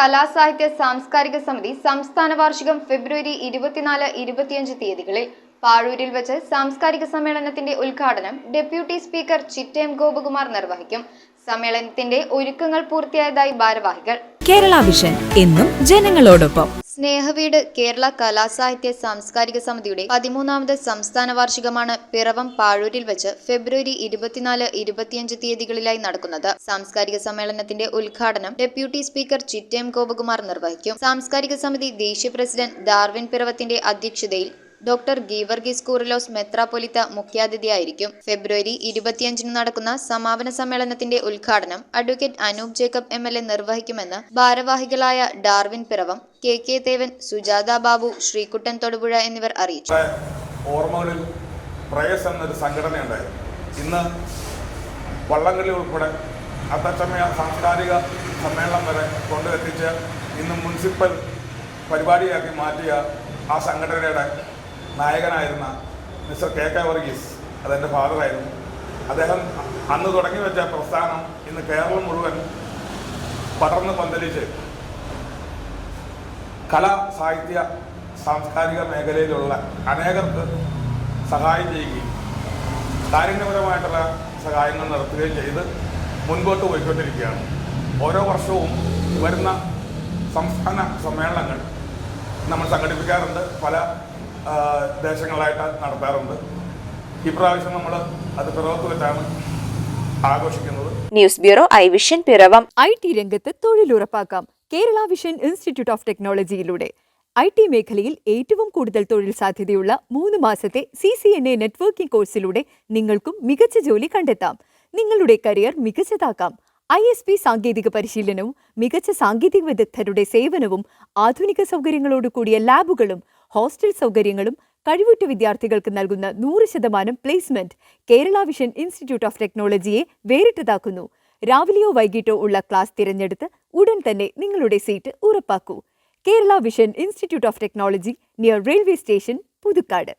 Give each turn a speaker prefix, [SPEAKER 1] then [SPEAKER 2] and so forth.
[SPEAKER 1] കലാസാഹിത്യ സാംസ്കാരിക സമിതി സംസ്ഥാന വാർഷികം ഫെബ്രുവരി 24-25 തീയതികളിൽ പാഴൂരിൽ വെച്ച് സാംസ്കാരിക സമ്മേളനത്തിന്റെ ഉദ്ഘാടനം ഡെപ്യൂട്ടി സ്പീക്കർ ചിറ്റയം ഗോപകുമാർ നിർവഹിക്കും. സമ്മേളനത്തിന്റെ ഒരുക്കങ്ങൾ പൂർത്തിയായതായി ഭാരവാഹികൾ.
[SPEAKER 2] കേരള വിഷൻ എന്നും ജനങ്ങളോടൊപ്പം.
[SPEAKER 1] സ്നേഹവീട് കേരള കലാസാഹിത്യ സാംസ്കാരിക സമിതിയുടെ 13ാമത് സംസ്ഥാന വാർഷികമാണ് പിറവം പാഴൂരിൽ വെച്ച് ഫെബ്രുവരി 24-25 തീയതികളിലായി നടക്കുന്നത്. സാംസ്കാരിക സമ്മേളനത്തിന്റെ ഉദ്ഘാടനം ഡെപ്യൂട്ടി സ്പീക്കർ ചിറ്റയം ഗോപകുമാർ നിർവഹിക്കും. സാംസ്കാരിക സമിതി ദേശീയ പ്രസിഡന്റ് ഡാർവിൻ പിറവത്തിന്റെ അധ്യക്ഷതയിൽ ഡോക്ടർ ഗീവർഗീസ് കൂറിലോസ് മെത്രാപ്പൊലിത്ത മുഖ്യാതിഥിയായിരിക്കും. ഫെബ്രുവരി 25 നടക്കുന്ന സമാപന സമ്മേളനത്തിന്റെ ഉദ്ഘാടനം അഡ്വക്കേറ്റ് അനൂപ് ജേക്കബ് MLA നിർവഹിക്കുമെന്ന് ഭാരവാഹികളായ ഡാർവിൻ പിറവം, KK ദേവൻ, സുജാത ബാബു, ശ്രീകുട്ടൻ തൊടുപുഴ എന്നിവർ അറിയിച്ചു.
[SPEAKER 3] ഓർമ്മകളിൽ പ്രയസ് എന്നൊരു സംഘടനയുണ്ടായിരുന്നു. ഇന്ന് വള്ളംകളി ഉൾപ്പെടെ അത്തച്ചമയ സാംസ്കാരിക സമ്മേളനം വരെ കൊണ്ടുവെത്തിച്ച് ഇന്ന് മുനിസിപ്പൽ പരിപാടിയാക്കി മാറ്റിയ ആ സംഘടനയുടെ നായകനായിരുന്ന മിസ്റ്റർ KK വർഗീസ്, അതെൻ്റെ ഫാദറായിരുന്നു. അദ്ദേഹം അന്ന് തുടങ്ങി വെച്ച പ്രസ്ഥാനം ഇന്ന് കേരളം മുഴുവൻ പടർന്ന് പന്തലിച്ച് കലാ സാഹിത്യ സാംസ്കാരിക മേഖലയിലുള്ള അനേകർക്ക് സഹായം ചെയ്യുകയും കാരുണ്യപരമായിട്ടുള്ള സഹായങ്ങൾ നടത്തുകയും ചെയ്ത് മുൻപോട്ട് പോയിക്കൊണ്ടിരിക്കുകയാണ്. ഓരോ വർഷവും വരുന്ന സംസ്ഥാന സമ്മേളനങ്ങൾ നമ്മൾ സംഘടിപ്പിക്കാറുണ്ട്, പല ദേശങ്ങളായിട്ട് നടത്താറുണ്ട്. ഇപ്രാവശ്യം നമ്മൾ അത് പിറവത്ത് വെച്ചാണ് ആഘോഷിക്കുന്നത്.
[SPEAKER 2] News bureau I vision Piravam. IT രംഗത്ത് തൊഴിലുറപ്പാക്കാം കേരള വിഷൻ ഇൻസ്റ്റിറ്റ്യൂട്ട് ഓഫ് ടെക്നോളജിയിലൂടെ. IT മേഖലയിൽ ഏറ്റവും കൂടുതൽ തൊഴിൽ സാധ്യതയുള്ള 3 മാസത്തെ CCNA നെറ്റ്വർക്കിംഗ് കോഴ്സിലൂടെ നിങ്ങൾക്കും മികച്ച ജോലി കണ്ടെത്താം. നിങ്ങളുടെ കരിയർ മികച്ചതാക്കാം. ISP സാങ്കേതിക പരിശീലനവും മികച്ച സാങ്കേതിക വിദഗ്ധരുടെ സേവനവും ആധുനിക സൗകര്യങ്ങളോട് കൂടിയ ലാബുകളും ഹോസ്റ്റൽ സൗകര്യങ്ങളും കഴിവുറ്റ വിദ്യാർത്ഥികൾക്ക് നൽകുന്ന 100% placement Kerala vision institute of ടെക്നോളജിയെ വേറിട്ടതാക്കുന്നു. രാവിലെയോ വൈകിട്ടോ ഉള്ള ക്ലാസ് തിരഞ്ഞെടുത്ത് ഉടൻ തന്നെ നിങ്ങളുടെ സീറ്റ് ഉറപ്പാക്കൂ. Kerala vision institute of technology, near railway station, Puthukkad.